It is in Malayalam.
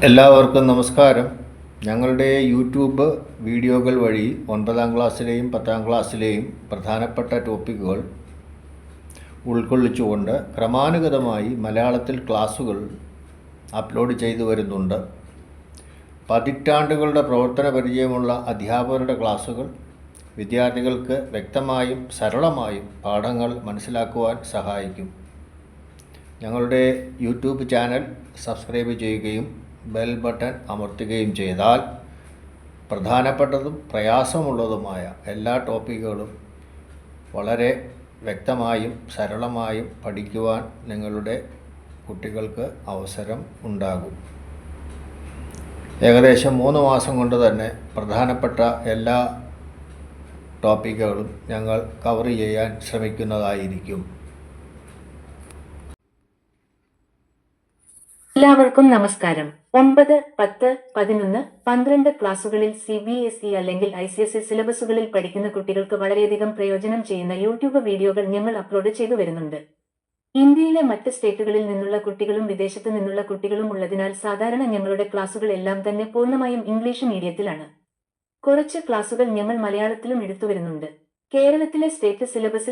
എല്ലാവർക്കും നമസ്കാരം. ഞങ്ങളുടെ യൂട്യൂബ് വീഡിയോകൾ വഴി 9ാം ക്ലാസ്സിലെയും 10ാം ക്ലാസ്സിലെയും പ്രധാനപ്പെട്ട ടോപ്പിക്കുകൾ ഉൾക്കൊള്ളിച്ചുകൊണ്ട് ക്രമാനുഗതമായി മലയാളത്തിൽ ക്ലാസ്സുകൾ അപ്ലോഡ് ചെയ്തു വരുന്നുണ്ട്. പതിറ്റാണ്ടുകളുടെ പ്രവർത്തന പരിചയമുള്ള അധ്യാപകരുടെ ക്ലാസ്സുകൾ വിദ്യാർത്ഥികൾക്ക് വ്യക്തമായും സരളമായും പാഠങ്ങൾ മനസ്സിലാക്കുവാൻ സഹായിക്കും. ഞങ്ങളുടെ യൂട്യൂബ് ചാനൽ സബ്സ്ക്രൈബ് ചെയ്യുകയും ബെൽ ബട്ടൺ അമർത്തുകയും ചെയ്താൽ പ്രധാനപ്പെട്ടതും പ്രയാസമുള്ളതുമായ എല്ലാ ടോപ്പിക്കുകളും വളരെ വ്യക്തമായും സരളമായും പഠിക്കുവാൻ നിങ്ങളുടെ കുട്ടികൾക്ക് അവസരം ഉണ്ടാകും. ഏകദേശം 3 മാസം കൊണ്ട് തന്നെ പ്രധാനപ്പെട്ട എല്ലാ ടോപ്പിക്കുകളും ഞങ്ങൾ കവർ ചെയ്യാൻ ശ്രമിക്കുന്നതായിരിക്കും. എല്ലാവർക്കും നമസ്കാരം. 9, 10, 11, 12 ക്ലാസുകളിൽ CBSE അല്ലെങ്കിൽ ICSE സിലബസുകളിൽ പഠിക്കുന്ന കുട്ടികൾക്ക് വളരെയധികം പ്രയോജനം ചെയ്യുന്ന യൂട്യൂബ് വീഡിയോകൾ ഞങ്ങൾ അപ്ലോഡ് ചെയ്തു വരുന്നുണ്ട്. ഇന്ത്യയിലെ മറ്റ് സ്റ്റേറ്റുകളിൽ നിന്നുള്ള കുട്ടികളും വിദേശത്ത് നിന്നുള്ള കുട്ടികളും ഉള്ളതിനാൽ സാധാരണ ഞങ്ങളുടെ ക്ലാസുകൾ എല്ലാം തന്നെ പൂർണ്ണമായും ഇംഗ്ലീഷ് മീഡിയത്തിലാണ്. കുറച്ച് ക്ലാസുകൾ ഞങ്ങൾ മലയാളത്തിലും എടുത്തു വരുന്നുണ്ട്. കേരളത്തിലെ സ്റ്റേറ്റ് സിലബസിൽ